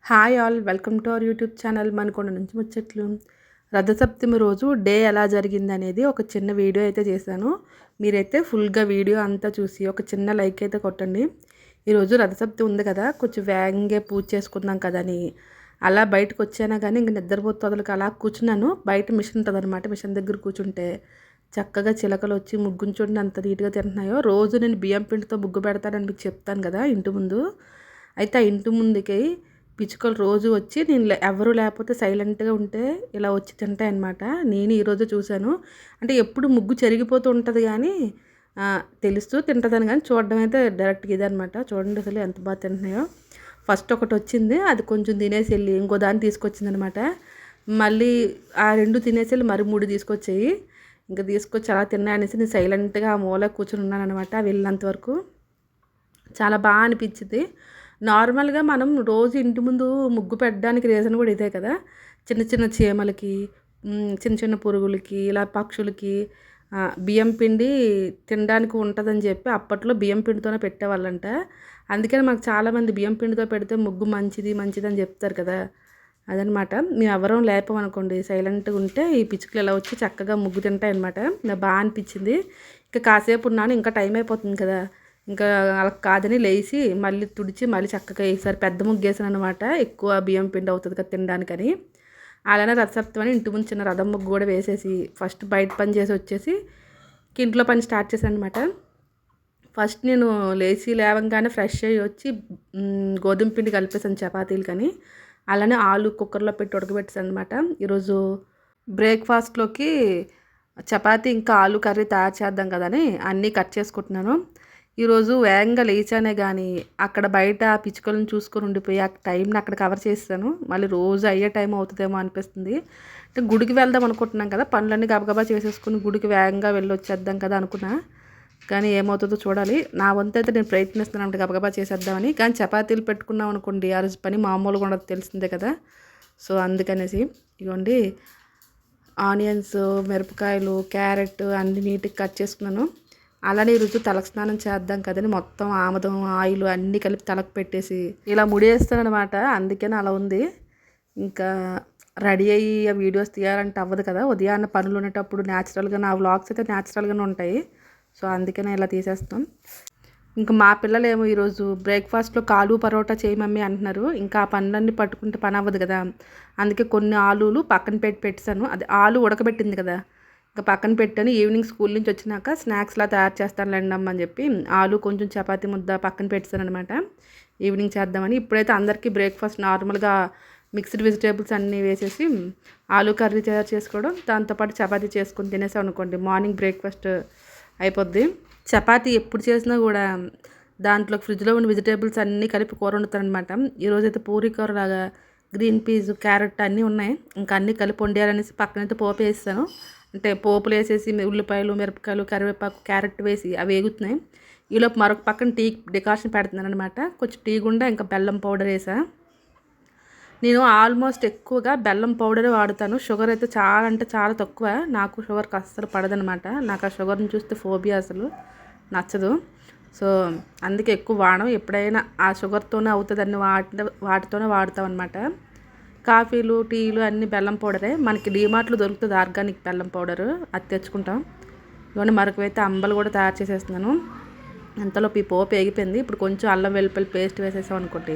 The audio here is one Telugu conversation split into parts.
Hi all, welcome to our YouTube channel Manakonda నుంచి ముచ్చట్లు. రథసప్తమి రోజు డే ఎలా జరిగిందనేది ఒక చిన్న వీడియో అయితే చేశాను. మీరైతే ఫుల్గా వీడియో అంతా చూసి ఒక చిన్న లైక్ అయితే కొట్టండి. ఈరోజు రథసప్తమి ఉంది కదా, కొంచెం వేగంగా పూజ చేసుకుందాం కదా అని అలా బయటకు వచ్చానా కానీ ఇంక నిద్రపోతలకు అలా కూర్చున్నాను. బయట మిషన్ ఉంటుంది అనమాట, మిషన్ దగ్గర కూర్చుంటే చక్కగా చిలకలు వచ్చి ముగ్గుని చూడండి అంత నీట్గా తింటున్నాయో. రోజు నేను బియ్యం పిండితో ముగ్గు పెడతానని మీకు చెప్తాను కదా ఇంటి ముందు. అయితే ఆ ఇంటి ముందుకి పిచ్చుకలు రోజు వచ్చి నేను ఎవరు లేకపోతే సైలెంట్గా ఉంటే ఇలా వచ్చి తింటాయి అన్నమాట. నేను ఈరోజు చూశాను. అంటే ఎప్పుడు ముగ్గు చెరిగిపోతూ ఉంటుంది కానీ తెలుస్తూ తింటుందని, కానీ చూడడం అయితే డైరెక్ట్గా ఇదనమాట. చూడండి అసలు ఎంత బాగా తింటున్నాయో. ఫస్ట్ ఒకటి వచ్చింది, అది కొంచెం తినేసి వెళ్ళి ఇంకో దాన్ని తీసుకొచ్చింది అనమాట. మళ్ళీ ఆ రెండు తినేసి వెళ్ళి మరి 3 తీసుకొచ్చాయి. ఇంకా తీసుకొచ్చి అలా తిన్నాయి అనేసి నేను సైలెంట్గా ఆ మూల కూర్చొని ఉన్నాను అనమాట. వెళ్ళినంత వరకు చాలా బాగా అనిపించింది. నార్మల్గా మనం రోజు ఇంటి ముందు ముగ్గు పెట్టడానికి రీజన్ కూడా ఇదే కదా. చిన్న చిన్న చీమలకి, చిన్న చిన్న పురుగులకి, ఇలా పక్షులకి బియ్యం పిండి తినడానికి ఉంటుందని చెప్పి అప్పట్లో బియ్యం పిండితోనే పెట్టేవాళ్ళంట. అందుకని మాకు చాలామంది బియ్యం పిండితో పెడితే ముగ్గు మంచిది అని చెప్తారు కదా. అదనమాట. మేము ఎవరం లేపమనుకోండి, సైలెంట్గా ఉంటే ఈ పిచ్చుకలు ఇలా వచ్చి చక్కగా ముగ్గు తింటాయి అనమాట. నాకు బాగా అనిపించింది. ఇంకా కాసేపు ఉన్నాను, ఇంకా టైం అయిపోతుంది కదా, ఇంకా అలా కాదని లేచి మళ్ళీ తుడిచి మళ్ళీ చక్కగా ఈసారి పెద్ద ముగ్గు వేసాను అనమాట. ఎక్కువ బియ్యం పిండి అవుతుంది కదా తినడానికని. అలానే రథసప్తమని ఇంటి ముందు చిన్న రథం ముగ్గు కూడా వేసేసి ఫస్ట్ బయట పని చేసి వచ్చేసి ఇంట్లో పని స్టార్ట్ చేశాను అనమాట. ఫస్ట్ నేను లేవంగానే ఫ్రెష్ అయ్యి వచ్చి గోధుమ పిండి కలిపేసాను చపాతీలు కానీ. అలానే ఆలు కుక్కర్లో పెట్టి ఉడకబెట్టేసాను అనమాట. ఈరోజు బ్రేక్ఫాస్ట్లోకి చపాతీ ఇంకా ఆలు కర్రీ తయారు చేద్దాం కదని అన్నీ కట్ చేసుకుంటున్నాను. ఈరోజు వేగంగా లేచానే కానీ అక్కడ బయట పిచ్చుకలను చూసుకొని ఉండిపోయి ఆ టైంని అక్కడ కవర్ చేస్తాను. మళ్ళీ రోజు అయ్యే టైం అవుతుందేమో అనిపిస్తుంది. అంటే గుడికి వెళ్దాం అనుకుంటున్నాం కదా, పనులన్నీ గబగబా చేసేసుకుని గుడికి వేగంగా వెళ్ళి వచ్చేద్దాం కదా అనుకున్నా. కానీ ఏమవుతుందో చూడాలి. నా వంతు అయితే నేను ప్రయత్నిస్తున్నాను అంటే గబగబా చేసేద్దామని. కానీ చపాతీలు పెట్టుకున్నాం అనుకోండి, ఆ రోజు పని మామూలుగా ఉండదు, తెలిసిందే కదా. సో అందుకనేసి ఇదిగోండి ఆనియన్స్, మిరపకాయలు, క్యారెట్ అన్ని నీట్గా కట్ చేసుకున్నాను. అలానే ఈరోజు తలకు స్నానం చేద్దాం కదని మొత్తం ఆముదం, ఆయిల్ అన్నీ కలిపి తలకు పెట్టేసి ఇలా ముడేస్తానమాట. అందుకని అలా ఉంది. ఇంకా రెడీ అయ్యి ఆ వీడియోస్ తీయాలంటే అవ్వదు కదా. ఉదయాన్నే పనులు ఉండేటప్పుడు న్యాచురల్గా నా వ్లాగ్స్ అయితే న్యాచురల్గానే ఉంటాయి. సో అందుకనే ఇలా తీసేస్తాం. ఇంకా మా పిల్లలు ఏమో ఈరోజు బ్రేక్ఫాస్ట్లో ఆలు పరోటా చేయి మమ్మీ అంటున్నారు. ఇంకా ఆ పనులన్నీ పట్టుకుంటే పని అవ్వదు కదా. అందుకే కొన్ని ఆలులు పక్కన పెట్టేశాను. అది ఆలు ఉడకబెట్టింది కదా, ఇంకా పక్కన పెట్టాను. ఈవినింగ్ స్కూల్ నుంచి వచ్చినాక స్నాక్స్లా తయారు చేస్తానులేండి అమ్మ అని చెప్పి ఆలు కొంచెం చపాతీ ముద్ద పక్కన పెట్టాను అనమాట. ఈవినింగ్ చేద్దామని. ఇప్పుడైతే అందరికీ బ్రేక్ఫాస్ట్ నార్మల్గా మిక్స్డ్ వెజిటేబుల్స్ అన్నీ వేసేసి ఆలు కర్రీ తయారు చేసుకోవడం, దాంతోపాటు చపాతీ చేసుకొని తినేసాం అనుకోండి, మార్నింగ్ బ్రేక్ఫాస్ట్ అయిపోద్ది. చపాతీ ఎప్పుడు చేసినా కూడా దాంట్లో ఫ్రిడ్జ్లో ఉన్న వెజిటేబుల్స్ అన్నీ కలిపి కూర వండుతాను అనమాట. ఈరోజైతే పూరీ కూర లాగా గ్రీన్ పీస్, క్యారెట్ అన్నీ ఉన్నాయి. ఇంకా అన్నీ కలిపి వండారనేసి పక్కనైతే పోపు వేస్తాను. అంటే పోపులు వేసేసి ఉల్లిపాయలు, మిరపకాయలు, కరివేపాకు, క్యారెట్ వేసి అవి వేగుతున్నాయి. ఈలోపు మరొక పక్కన టీ డికాషన్ పెడుతున్నాను అనమాట. కొంచెం టీ గుండా ఇంకా బెల్లం పౌడర్ వేసా. నేను ఆల్మోస్ట్ ఎక్కువగా బెల్లం పౌడరే వాడుతాను. షుగర్ అయితే చాలా అంటే చాలా తక్కువ. నాకు షుగర్కి అస్సలు పడదనమాట. నాకు ఆ షుగర్ని చూస్తే ఫోబియా, అసలు నచ్చదు. సో అందుకే ఎక్కువ వాడడం. ఎప్పుడైనా ఆ షుగర్తోనే అవుతుందని వాటితోనే వాడతాం అనమాట. కాఫీలు, టీలు అన్నీ బెల్లం పౌడరే. మనకి డీమార్ట్లో దొరుకుతుంది ఆర్గానిక్ బెల్లం పౌడరు, అది తెచ్చుకుంటాం. ఇవన్నీ మరొకవైతే అంబలు కూడా తయారు చేసేస్తున్నాను. అంతలోపు ఈ పోపు వేగిపోయింది. ఇప్పుడు కొంచెం అల్లం వెల్లుల్లి పేస్ట్ వేసేసాం అనుకోండి,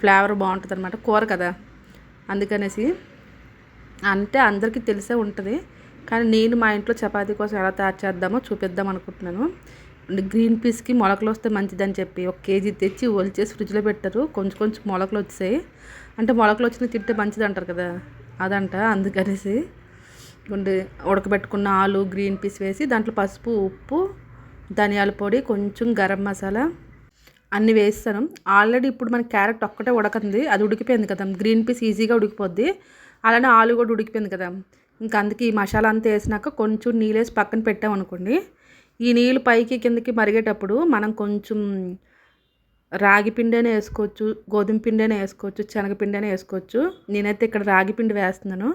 ఫ్లేవర్ బాగుంటుంది అనమాట. కూర కదా అందుకనేసి. అంటే అందరికీ తెలిసే ఉంటుంది, కానీ నేను మా ఇంట్లో చపాతీ కోసం ఎలా తయారు చేద్దామో చూపిద్దాం అనుకుంటున్నాను. గ్రీన్ పీస్కి మొలకలు వస్తే మంచిదని చెప్పి 1 కేజీ తెచ్చి ఒలిచేసి ఫ్రిడ్జ్లో పెట్టారు. కొంచెం కొంచెం మొలకలు వచ్చాయి. అంటే మొలకలు వచ్చిన తింటే మంచిది అంటారు కదా, అదంట. అందుకనేసి ఉడకబెట్టుకున్న ఆలు, గ్రీన్ పీస్ వేసి దాంట్లో పసుపు, ఉప్పు, ధనియాల పొడి, కొంచెం గరం మసాలా అన్నీ వేస్తాను. ఆల్రెడీ ఇప్పుడు మనకి క్యారెట్ ఒక్కటే ఉడకంది, అది ఉడికిపోయింది కదా. గ్రీన్ పీస్ ఈజీగా ఉడికిపోద్ది. అలానే ఆలు కూడా ఉడికిపోయింది కదా. ఇంకా అందుకే ఈ మసాలా అంతా వేసినాక కొంచెం నీళ్ళు వేసి పక్కన పెట్టామనుకోండి, ఈ నీళ్ళు పైకి కిందకి మరిగేటప్పుడు మనం కొంచెం రాగి పిండైనా వేసుకోవచ్చు, గోధుమ పిండైనా వేసుకోవచ్చు, శనగపిండైనా వేసుకోవచ్చు. నేనైతే ఇక్కడ రాగి పిండి వేస్తున్నాను.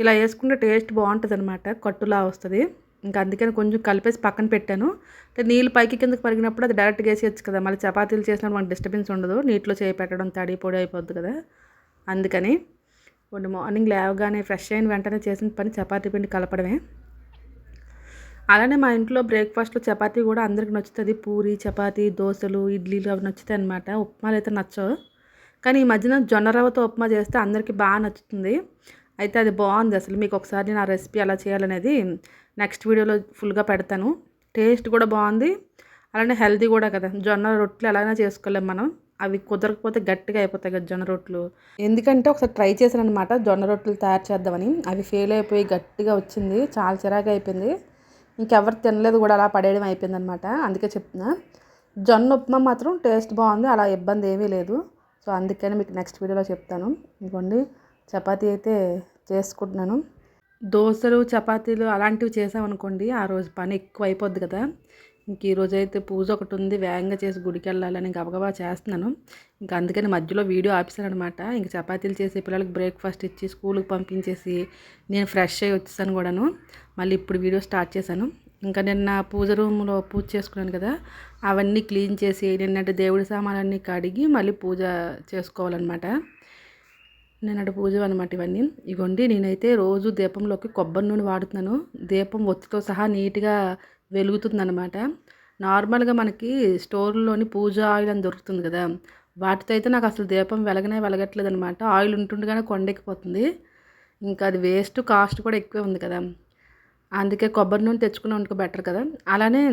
ఇలా వేసుకుంటే టేస్ట్ బాగుంటుంది అనమాట, కట్టులా వస్తుంది. ఇంకా అందుకని కొంచెం కలిపేసి పక్కన పెట్టాను. అంటే నీళ్ళు పైకి కిందకి పరిగినప్పుడు అది డైరెక్ట్గా వేసేయచ్చు కదా, మళ్ళీ చపాతీలు చేసినప్పుడు మనకు డిస్టర్బెన్స్ ఉండదు. నీటిలో చేయి పెట్టడం తడి పొడి అయిపోద్ది కదా, అందుకని మార్నింగ్ లేవగానే ఫ్రెష్ అయిన వెంటనే చేసిన పని చపాతీ పిండి కలపడమే. అలానే మా ఇంట్లో బ్రేక్ఫాస్ట్లో చపాతీ కూడా అందరికి నచ్చుతుంది. పూరి, చపాతీ, దోశలు, ఇడ్లీలు అవి నచ్చుతాయి అనమాట. ఉప్మాలు అయితే నచ్చవు. కానీ ఈ మధ్యన జొన్న రవ్వతో ఉప్మా చేస్తే అందరికీ బాగా నచ్చుతుంది. అయితే అది బాగుంది. అసలు మీకు ఒకసారి నా రెసిపీ ఎలా చేయాలనేది నెక్స్ట్ వీడియోలో ఫుల్గా పెడతాను. టేస్ట్ కూడా బాగుంది, అలానే హెల్తీ కూడా కదా. జొన్న రొట్టెలు ఎలాగైనా చేసుకోలేం మనం. అవి కుదరకపోతే గట్టిగా అయిపోతాయి కదా జొన్న రొట్టెలు. ఎందుకంటే ఒకసారి ట్రై చేశాను అనమాట జొన్న రొట్టెలు తయారు చేద్దామని. అవి ఫెయిల్ అయిపోయి గట్టిగా వచ్చింది, చాలా చిరాగా అయిపోయింది. ఇంకెవరు తినలేదు కూడా, అలా పడేయడం అయిపోయింది అనమాట. అందుకే చెప్తున్నా, జొన్న ఉప్మా మాత్రం టేస్ట్ బాగుంది, అలా ఇబ్బంది ఏమీ లేదు. సో అందుకని మీకు నెక్స్ట్ వీడియోలో చెప్తాను. ఇంకోండి చపాతీ అయితే చేసుకుంటున్నాను. దోశలు, చపాతీలు అలాంటివి చేసామనుకోండి, ఆ రోజు పని ఎక్కువ అయిపోద్ది కదా. ఇంక ఈరోజు అయితే పూజ ఒకటి ఉంది, వేగంగా చేసి గుడికి వెళ్ళాలని గబగబా చేస్తున్నాను. ఇంకా అందుకని మధ్యలో వీడియో ఆపేసాను అనమాట. ఇంక చపాతీలు చేసి పిల్లలకి బ్రేక్ఫాస్ట్ ఇచ్చి స్కూల్కి పంపించేసి నేను ఫ్రెష్ అయ్యి వచ్చేసాను కూడాను. మళ్ళీ ఇప్పుడు వీడియో స్టార్ట్ చేశాను. ఇంకా నిన్న పూజ రూమ్లో పూజ చేసుకున్నాను కదా, అవన్నీ క్లీన్ చేసి నిన్నటి దేవుడి సామాన్లన్నీ కడిగి మళ్ళీ పూజ చేసుకోవాలన్నమాట. నిన్నటి పూజ అనమాట ఇవన్నీ. ఇగోండి నేనైతే రోజు దీపంలోకి కొబ్బరి నూనె వాడుతున్నాను. దీపం ఒత్తితో సహా నీట్గా వెలుగుతుందనమాట. నార్మల్గా మనకి స్టోర్లోని పూజ ఆయిల్ అని దొరుకుతుంది కదా, వాటితో అయితే నాకు అసలు దీపం వెలగట్లేదు అనమాట. ఆయిల్ ఉంటుండగానే కొండెక్కిపోతుంది. ఇంకా అది వేస్ట్, కాస్ట్ కూడా ఎక్కువే ఉంది కదా. అందుకే కొబ్బరి నూనె తెచ్చుకుని ఉంటే బెటర్ కదా. అలానే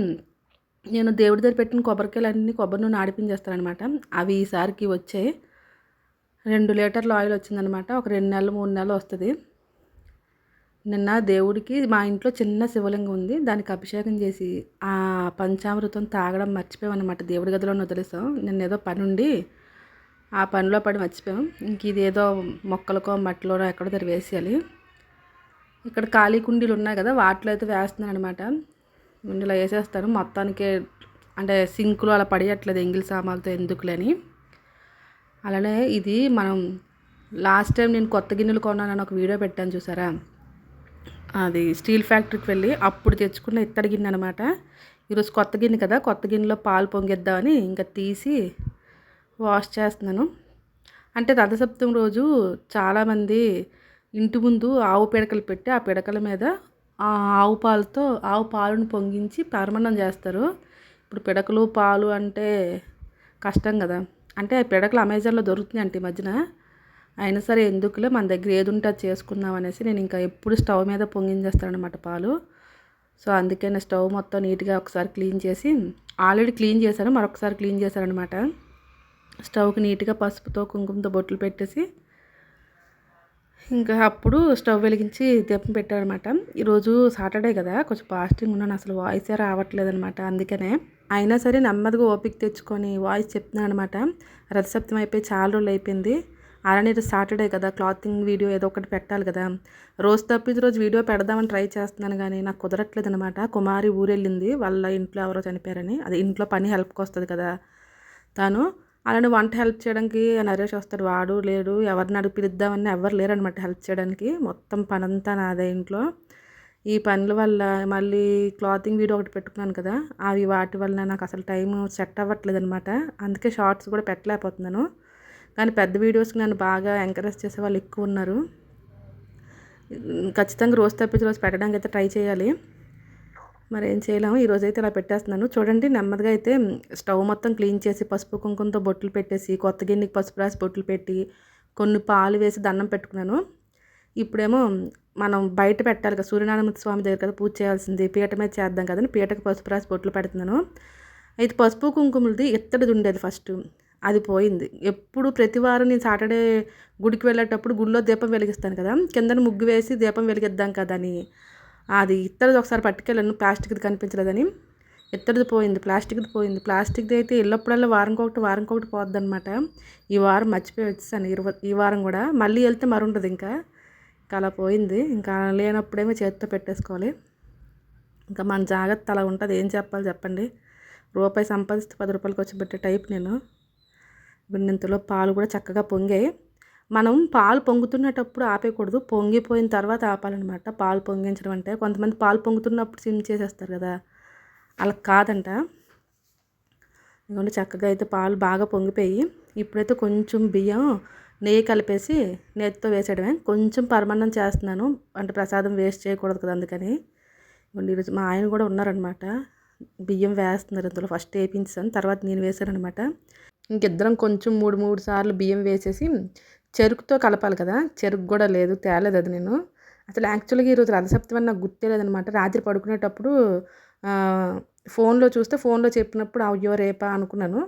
నేను దేవుడి దగ్గర పెట్టిన కొబ్బరికాయలన్నీ కొబ్బరి నూనె ఆడిపించేస్తాను అనమాట. అవి ఈసారికి వచ్చాయి. 2 లీటర్ల ఆయిల్ వచ్చిందనమాట. ఒక 2 నెలలు 3 నెలలు వస్తుంది. నిన్న దేవుడికి మా ఇంట్లో చిన్న శివలింగం ఉంది, దానికి అభిషేకం చేసి ఆ పంచామృతం తాగడం మర్చిపోయామన్నమాట. దేవుడి గదిలోనే వదిలేసాం. నిన్న ఏదో పని ఉండి ఆ పనిలో పడి మర్చిపోయాం. ఇంక ఇది ఏదో మొక్కలకో మట్టిలోనో ఎక్కడో దగ్గర వేసేయాలి. ఇక్కడ ఖాళీ కుండీలు ఉన్నాయి కదా, వాటిలో అయితే వేస్తున్నాను అనమాట. కుండీలో వేసేస్తాను మొత్తానికి. అంటే సింకులో అలా పడేయట్లేదు ఎంగిల్ సామాన్లతో ఎందుకులేని. అలానే ఇది మనం లాస్ట్ టైం నేను కొత్త గిన్నెలు కొన్నానని ఒక వీడియో పెట్టాను చూసారా, అది స్టీల్ ఫ్యాక్టరీకి వెళ్ళి అప్పుడు తెచ్చుకున్న ఇత్తడి గిన్నె అనమాట. ఈరోజు కొత్త గిన్నె కదా, కొత్త గిన్నెలో పాలు పొంగిద్దామని ఇంకా తీసి వాష్ చేస్తున్నాను. అంటే రథసప్తమి రోజు చాలామంది ఇంటి ముందు ఆవు పిడకలు పెట్టి ఆ పిడకల మీద ఆవు పాలను పొంగించి పరమాన్నం చేస్తారు. ఇప్పుడు పిడకలు పాలు అంటే కష్టం కదా. అంటే ఆ పిడకలు అమెజాన్లో దొరుకుతున్నాయి అంటే ఈ మధ్యన. అయినా సరే ఎందుకులే, మన దగ్గర ఏది ఉంటే అది చేసుకుందాం అనేసి నేను ఇంకా ఎప్పుడు స్టవ్ మీద పొంగించేస్తాను అనమాట పాలు. సో అందుకే నేను స్టవ్ మొత్తం నీట్గా ఒకసారి క్లీన్ చేసి, ఆల్రెడీ క్లీన్ చేశాను, మరొకసారి క్లీన్ చేశాను అనమాట. స్టవ్కి నీట్గా పసుపుతో కుంకుమతో బొట్లు పెట్టేసి ఇంకా అప్పుడు స్టవ్ వెలిగించి దీపం పెట్టారనమాట. ఈరోజు సాటర్డే కదా, కొంచెం ఫాస్టింగ్ ఉన్నాను, అసలు వాయిసే రావట్లేదు అనమాట. అందుకనే అయినా సరే నెమ్మదిగా ఓపిక తెచ్చుకొని వాయిస్ చెప్తున్నాను అనమాట. రథసప్తమి అయిపోయి చాలా రోజులు అయిపోయింది. అలానే సాటర్డే కదా, క్లాతింగ్ వీడియో ఏదో ఒకటి పెట్టాలి కదా. రోజు తప్పించి రోజు వీడియో పెడదామని ట్రై చేస్తున్నాను కానీ నాకు కుదరట్లేదు అనమాట. కుమారి ఊరెళ్ళింది, వాళ్ళ ఇంట్లో ఎవరో చనిపోయారని. అది ఇంట్లో పని హెల్ప్కి వస్తుంది కదా తను. అలానే వంట హెల్ప్ చేయడానికి నరేష్ వస్తాడు, వాడు లేడు. ఎవరిని అడిగి పిలుద్దామని ఎవరు లేరనమాట హెల్ప్ చేయడానికి. మొత్తం పని అంతా నాదే ఇంట్లో. ఈ పనుల వల్ల మళ్ళీ క్లాతింగ్ వీడియో ఒకటి పెట్టుకున్నాను కదా, అవి వాటి వల్ల నాకు అసలు టైం సెట్ అవ్వట్లేదు అనమాట. అందుకే షార్ట్స్ కూడా పెట్టలేకపోతున్నాను. కానీ పెద్ద వీడియోస్కి నన్ను బాగా ఎంకరేజ్ చేసే వాళ్ళు ఎక్కువ ఉన్నారు. ఖచ్చితంగా రోజు తప్పించి రోజు పెట్టడానికి అయితే ట్రై చేయాలి. మరి ఏం చేయలేము. ఈరోజు అయితే ఇలా పెట్టేస్తున్నాను. చూడండి నెమ్మదిగా అయితే స్టవ్ మొత్తం క్లీన్ చేసి పసుపు కుంకుమతో బొట్లు పెట్టేసి, కొత్త గిన్నెకి పసుపు రాసి బొట్లు పెట్టి కొన్ని పాలు వేసి దండం పెట్టుకున్నాను. ఇప్పుడేమో మనం బయట పెట్టాలి కదా, సూర్యనారాయణ స్వామి దగ్గర కదా పూజ చేయాల్సింది, పీట మీద చేద్దాం కదని పీటకి పసుపు రాసి బొట్లు పెడుతున్నాను. అయితే పసుపు కుంకుమలది ఇత్తడిది ఉండేది ఫస్ట్, అది పోయింది. ఎప్పుడు ప్రతివారం నేను సాటర్డే గుడికి వెళ్ళేటప్పుడు గుడిలో దీపం వెలిగిస్తాను కదా, కిందన ముగ్గు వేసి దీపం వెలిగిద్దాం కదా అని అది ఇత్తడిది ఒకసారి పట్టుకెళ్ళాను, ప్లాస్టిక్ది కనిపించలేదని. ఇత్తడిది పోయింది, ప్లాస్టిక్ది పోయింది. ప్లాస్టిక్ది అయితే ఎల్లప్పుడల్లా వారంకొకటి పోద్ది అనమాట. ఈ వారం మర్చిపోయి వచ్చేసాను. ఈ వారం కూడా మళ్ళీ వెళ్తే మరి ఉండదు. ఇంకా అలా పోయింది. ఇంకా లేనప్పుడేమో చేతితో పెట్టేసుకోవాలి. ఇంకా మన జాగ్రత్త అలా ఉంటుంది. ఏం చెప్పాలి చెప్పండి. రూపాయి సంపాదిస్తే 10 రూపాయలకి వచ్చి పెట్టే టైప్ నేను. ఇంతలో పాలు కూడా చక్కగా పొంగాయి. మనం పాలు పొంగుతున్నప్పుడు ఆపేయకూడదు, పొంగిపోయిన తర్వాత ఆపాలన్నమాట. పాలు పొంగించడం అంటే కొంతమంది పాలు పొంగుతున్నప్పుడు సిమ్ చేసేస్తారు కదా, అలా కాదంట. ఇదిగోండి చక్కగా అయితే పాలు బాగా పొంగిపోయి, ఇప్పుడైతే కొంచెం బియ్యం నెయ్యి కలిపేసి నేతితో వేసేయడమే. కొంచెం పరమాన్నం చేస్తున్నాను, అంటే ప్రసాదం వేస్ట్ చేయకూడదు కదా అందుకని. ఈరోజు మా ఆయన కూడా ఉన్నారనమాట, బియ్యం వేస్తున్నారు ఇందులో. ఫస్ట్ వేయించాను, తర్వాత నేను వేసానమాట. ఇంకిద్దరం కొంచెం 3 సార్లు బియ్యం వేసేసి చెరుకుతో కలపాలి కదా, చెరుకు కూడా లేదు, తేలేదు అది. నేను అసలు యాక్చువల్గా ఈరోజు రథసప్తమి అని నాకు గుర్తే లేదనమాట. రాత్రి పడుకునేటప్పుడు ఫోన్లో చూస్తే, ఫోన్లో చెప్పినప్పుడు అయ్యో రేపా అనుకున్నాను.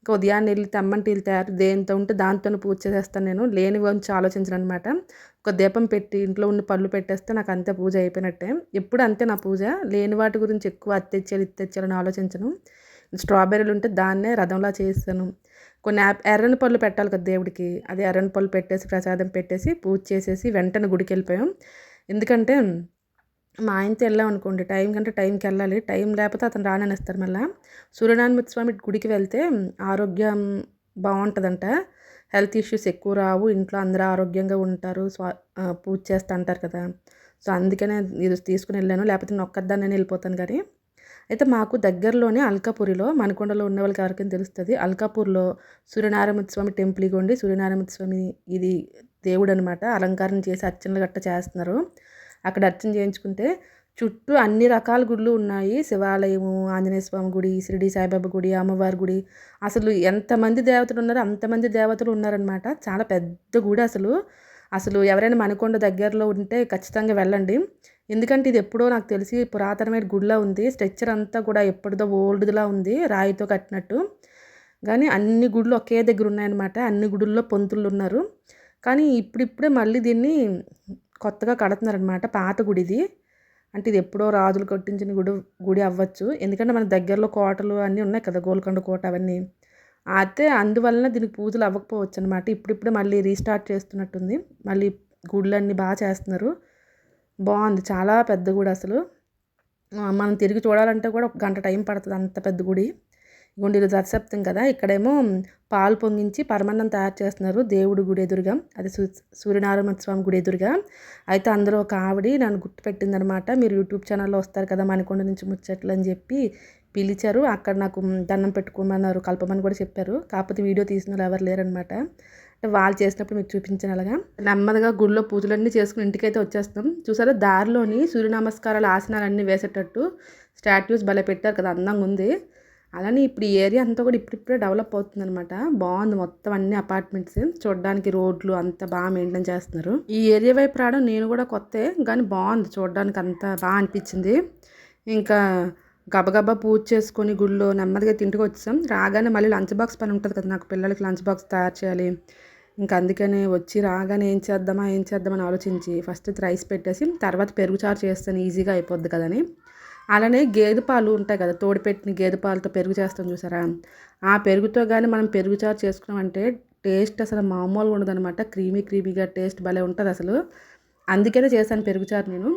ఇంకా ఉదయాన్నే వెళ్ళి తెమ్మంటే వీళ్ళు తయారు దేంతో ఉంటే దాంతోనే పూజ చేసేస్తాను నేను, లేని గురించి ఆలోచించను అనమాట. ఒక దీపం పెట్టి ఇంట్లో ఉన్న పళ్ళు పెట్టేస్తే నాకు అంతే పూజ అయిపోయినట్టే. ఎప్పుడు అంతే నా పూజ. లేని వాటి గురించి ఎక్కువ అది తెచ్చేయాలి ఇది తెచ్చేయాలని ఆలోచించను. స్ట్రాబెర్రీలు ఉంటే దాన్నే రథంలా చేస్తాను. కొన్ని ఎర్రని పళ్ళు పెట్టాలి కదా దేవుడికి, అది ఎర్రని పళ్ళు పెట్టేసి ప్రసాదం పెట్టేసి పూజ చేసేసి వెంటనే గుడికి వెళ్ళిపోయాం. ఎందుకంటే మా ఆయనతో వెళ్ళాం అనుకోండి, టైం కంటే టైంకి వెళ్ళాలి, టైం లేకపోతే అతను రాననేస్తారు. మళ్ళీ సూర్యనారాయణ స్వామి గుడికి వెళ్తే ఆరోగ్యం బాగుంటుందంట, హెల్త్ ఇష్యూస్ ఎక్కువ రావు, ఇంట్లో అందరూ ఆరోగ్యంగా ఉంటారు, పూజ చేస్తూ అంటారు కదా. సో అందుకనే ఇది తీసుకుని వెళ్ళాను, లేకపోతే నేను ఒక్కదాన్ని నేను వెళ్ళిపోతాను. కానీ అయితే మాకు దగ్గరలోనే అల్కాపూరిలో, మనకొండలో ఉన్న వాళ్ళకి ఎవరికైనా తెలుస్తుంది, అల్కాపూర్లో సూర్యనారాయణ స్వామి టెంపుల్ ఇగోండి. సూర్యనారాయణ స్వామి ఇది దేవుడు అనమాట, అలంకారం చేసి అర్చనలు గట్ట చేస్తున్నారు. అక్కడ అర్చన చేయించుకుంటే చుట్టూ అన్ని రకాల గుళ్ళు ఉన్నాయి. శివాలయము, ఆంజనేయ స్వామి గుడి, షిరిడి సాయిబాబా గుడి, అమ్మవారి గుడి. అసలు ఎంతమంది దేవతలు ఉన్నారో అంతమంది దేవతలు ఉన్నారనమాట. చాలా పెద్ద గుడి అసలు. అసలు ఎవరైనా మనకొండ దగ్గరలో ఉంటే ఖచ్చితంగా వెళ్ళండి. ఎందుకంటే ఇది ఎప్పుడో నాకు తెలిసి పురాతనమైన గుడిలా ఉంది. స్ట్రక్చర్ అంతా కూడా ఎప్పటిదో ఓల్డ్లా ఉంది, రాయితో కట్టినట్టు. కానీ అన్ని గుళ్ళు ఒకే దగ్గర ఉన్నాయన్నమాట. అన్ని గుడుల్లో పంతులు ఉన్నారు. కానీ ఇప్పుడిప్పుడే మళ్ళీ దీన్ని కొత్తగా కడుతున్నారనమాట. పాత గుడి ఇది, అంటే ఇది ఎప్పుడో రాజులు కట్టించిన గుడి అవ్వచ్చు. ఎందుకంటే మన దగ్గరలో కోటలు అన్నీ ఉన్నాయి కదా, గోల్కొండ కోట అవన్నీ. అయితే అందువలన దీనికి పూజలు అవ్వకపోవచ్చు అనమాట. ఇప్పుడిప్పుడే మళ్ళీ రీస్టార్ట్ చేస్తున్నట్టుంది. మళ్ళీ గుళ్ళన్నీ బాగా చేస్తున్నారు. బాగుంది, చాలా పెద్ద గుడి అసలు. మనం తిరిగి చూడాలంటే కూడా 1 గంట టైం పడుతుంది, అంత పెద్ద గుడి. ఇగోండి ఈరోజు రథసప్తమి కదా, ఇక్కడేమో పాలు పొంగించి పరమాన్నం తయారు చేస్తున్నారు దేవుడి గుడి ఎదురుగా, అది సూర్యనారాయణ స్వామి గుడి ఎదురుగా. అయితే అందులో ఒక ఆవిడ నన్ను గుర్తుపెట్టిందనమాట. మీరు యూట్యూబ్ ఛానల్లో వస్తారు కదా మనకొండ నుంచి ముచ్చట్లు అని చెప్పి పిలిచారు. అక్కడ నాకు దండం పెట్టుకోమన్నారు, కలపమని కూడా చెప్పారు. కాకపోతే వీడియో తీసిన వాళ్ళు ఎవరు లేరనమాట. అంటే వాళ్ళు చేసినప్పుడు మీకు చూపించాను. అలాగా నెమ్మదిగా గుడిలో పూజలన్నీ చేసుకుని ఇంటికైతే వచ్చేస్తాం. చూసారా దారిలోని సూర్య నమస్కారాలు ఆసనాలన్నీ వేసేటట్టు స్టాట్యూస్ భలే పెట్టారు కదా, అందంగా ఉంది. అలానే ఇప్పుడు ఈ ఏరియా అంతా కూడా ఇప్పుడిప్పుడే డెవలప్ అవుతుంది అనమాట. బాగుంది, మొత్తం అన్ని అపార్ట్మెంట్స్, చూడడానికి రోడ్లు అంతా బాగా మెయింటైన్ చేస్తున్నారు. ఈ ఏరియా వైపు రావడం నేను కూడా కొత్తే, కానీ బాగుంది చూడడానికి, అంతా బాగా అనిపించింది. ఇంకా గబగబా పూజ చేసుకొని గుళ్ళో నెమ్మదిగా తింటికి వచ్చాం. రాగానే మళ్ళీ లంచ్ బాక్స్ పని ఉంటుంది కదా, నాకు పిల్లలకి లంచ్ బాక్స్ తయారు చేయాలి. ఇంకా అందుకనే వచ్చి రాగానే ఏం చేద్దామని ఆలోచించి ఫస్ట్ రైస్ పెట్టేసి తర్వాత పెరుగు చారు చేస్తాను, ఈజీగా అయిపోద్ది కదని. అలానే గేదె పాలు ఉంటాయి కదా, తోడుపెట్టిన గేదె పాలతో పెరుగు చేస్తాం చూసారా, ఆ పెరుగుతో కానీ మనం పెరుగు చారు చేసుకున్నామంటే టేస్ట్ అసలు మామూలుగా ఉండదనమాట. క్రీమీగా టేస్ట్ భలే ఉంటుంది అసలు. అందుకనే చేశాను పెరుగు చారు నేను.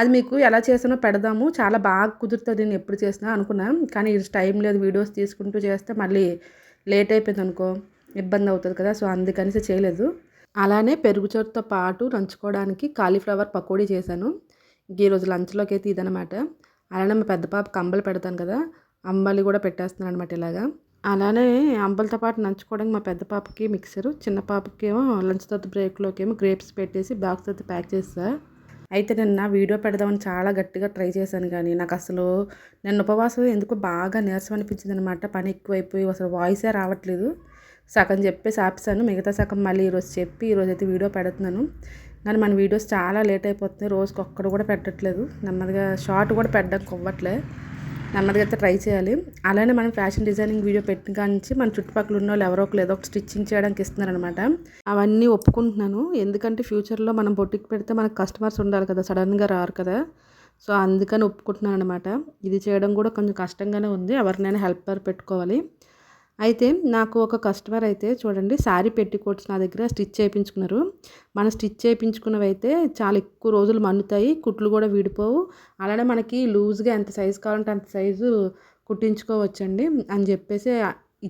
అది మీకు ఎలా చేసానో పెడదాము, చాలా బాగా కుదురుతుంది నేను ఎప్పుడు చేసినా అనుకున్నాను. కానీ టైం లేదు, వీడియోస్ తీసుకుంటూ చేస్తే మళ్ళీ లేట్ అయిపోయింది అనుకో, ఇబ్బంది అవుతుంది కదా. సో అందుకనేసి చేయలేదు. అలానే పెరుగు చారుతో పాటు నంచుకోవడానికి కాలీఫ్లవర్ పకోడీ చేశాను. ఈరోజు లంచ్లోకి అయితే ఇదనమాట. అలానే మా పెద్ద పాప అంబలి పెడతాను కదా, అంబలి కూడా పెట్టేస్తున్నాను అనమాట ఇలాగా. అలానే అంబలితో పాటు నంచుకోవడానికి మా పెద్ద పాపకి మిక్సరు, చిన్న పాపకి ఏమో లంచ్ తర్వాత బ్రేక్లోకి ఏమో గ్రేప్స్ పెట్టేసి బాక్స్ అయితే ప్యాక్ చేస్తా. అయితే నిన్న వీడియో పెడదామని చాలా గట్టిగా ట్రై చేశాను, కానీ నాకు అసలు నిన్న ఉపవాసం ఎందుకో బాగా నీరసం అనిపించింది అనమాట. పని ఎక్కువైపోయి అసలు వాయిసే రావట్లేదు. సగం చెప్పేసి ఆపేసాను, మిగతా సగం మళ్ళీ ఈరోజు చెప్పి ఈరోజైతే వీడియో పెడుతున్నాను. కానీ మన వీడియోస్ చాలా లేట్ అయిపోతున్నాయి, రోజుకి ఒక్కడు కూడా పెట్టట్లేదు. నెమ్మదిగా షార్ట్ కూడా పెట్టడానికి కొవ్వట్లే, నెమ్మదిగా అయితే ట్రై చేయాలి. అలానే మనం ఫ్యాషన్ డిజైనింగ్ వీడియో పెట్టిన కాడి నుంచి మన చుట్టుపక్కల ఉన్న వాళ్ళు ఎవరో ఒకరు ఏదో ఒక స్టిచ్చింగ్ చేయడానికి ఇస్తున్నారనమాట. అవన్నీ ఒప్పుకుంటున్నాను, ఎందుకంటే ఫ్యూచర్లో మనం బొటిక్ పెడితే మనకు కస్టమర్స్ ఉండాలి కదా, సడన్గా రారు కదా. సో అందుకని ఒప్పుకుంటున్నాను అనమాట. ఇది చేయడం కూడా కొంచెం కష్టంగానే ఉంది, ఎవరినైనా హెల్పర్ పెట్టుకోవాలి. అయితే నాకు ఒక కస్టమర్ అయితే చూడండి, శారీ పెట్టికోట్స్ నా దగ్గర స్టిచ్ చేయించుకున్నారు. మనం స్టిచ్ చేయించుకున్నవి అయితే చాలా ఎక్కువ రోజులు మన్నుతాయి, కుట్లు కూడా విడిపోవు. అలానే మనకి లూజ్గా ఎంత సైజు కావాలంటే అంత సైజు కుట్టించుకోవచ్చండి అని చెప్పేసి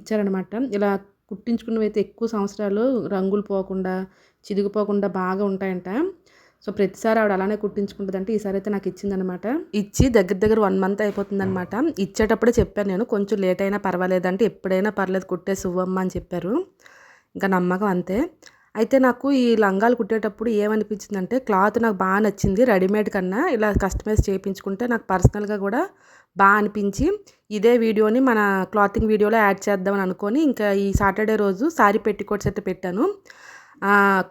ఇచ్చారనమాట. ఇలా కుట్టించుకున్నవి అయితే ఎక్కువ సంవత్సరాలు రంగులు పోకుండా చిరిగిపోకుండా బాగా ఉంటాయంట. సో ప్రతిసారి ఆవిడ అలానే కుట్టించుకుంటుంది. అంటే ఈసారి అయితే నాకు ఇచ్చిందనమాట. ఇచ్చి దగ్గర 1 మంత్ అయిపోతుందనమాట. ఇచ్చేటప్పుడే చెప్పాను నేను, కొంచెం లేట్ అయినా పర్వాలేదంటే ఎప్పుడైనా పర్లేదు కుట్టేసి ఇవ్వమ్మా అని చెప్పారు. ఇంకా నమ్మకం అంతే. అయితే నాకు ఈ లంగాలు కుట్టేటప్పుడు ఏమనిపించిందంటే క్లాత్ నాకు బాగా నచ్చింది రెడీమేడ్ కన్నా ఇలా కస్టమైజ్ చేయించుకుంటే నాకు పర్సనల్గా కూడా బాగా అనిపించి ఇదే వీడియోని మన క్లాతింగ్ వీడియోలో యాడ్ చేద్దామని అనుకొని ఇంకా ఈ సాటర్డే రోజు సారీ పెట్టికోట్స్ అయితే పెట్టాను.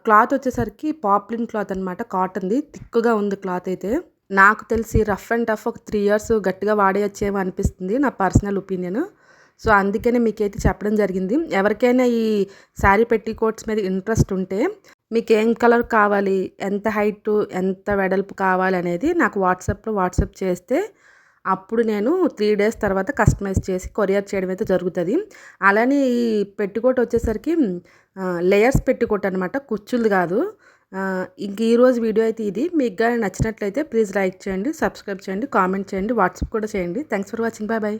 క్లాత్ వచ్చేసరికి పాప్లిన్ క్లాత్ అనమాట, కాటన్ది, థిక్గా ఉంది క్లాత్ అయితే. నాకు తెలిసి రఫ్ అండ్ టఫ్ ఒక 3 ఇయర్స్ గట్టిగా వాడేయచ్చేమో అనిపిస్తుంది, నా పర్సనల్ ఒపీనియన్. సో అందుకనే మీకైతే చెప్పడం జరిగింది. ఎవరికైనా ఈ శారీ పెట్టికోట్స్ మీద ఇంట్రెస్ట్ ఉంటే మీకు ఏం కలర్ కావాలి, ఎంత హైట్, ఎంత వెడల్పు కావాలి అనేది నాకు వాట్సాప్ చేస్తే అప్పుడు నేను 3 డేస్ తర్వాత కస్టమైజ్ చేసి కొరియర్ చేయడం అయితే జరుగుతుంది. అలానే ఈ పెట్టికోట్ వచ్చేసరికి లేయర్స్ పెట్టికోట్ అనమాట, కుచ్చులు కాదు. ఇంక ఈరోజు వీడియో అయితే ఇది. మీకు కానీ నచ్చినట్లయితే ప్లీజ్ లైక్ చేయండి, సబ్స్క్రైబ్ చేయండి, కామెంట్ చేయండి, వాట్సాప్ కూడా చేయండి. Thanks for watching. Bye bye.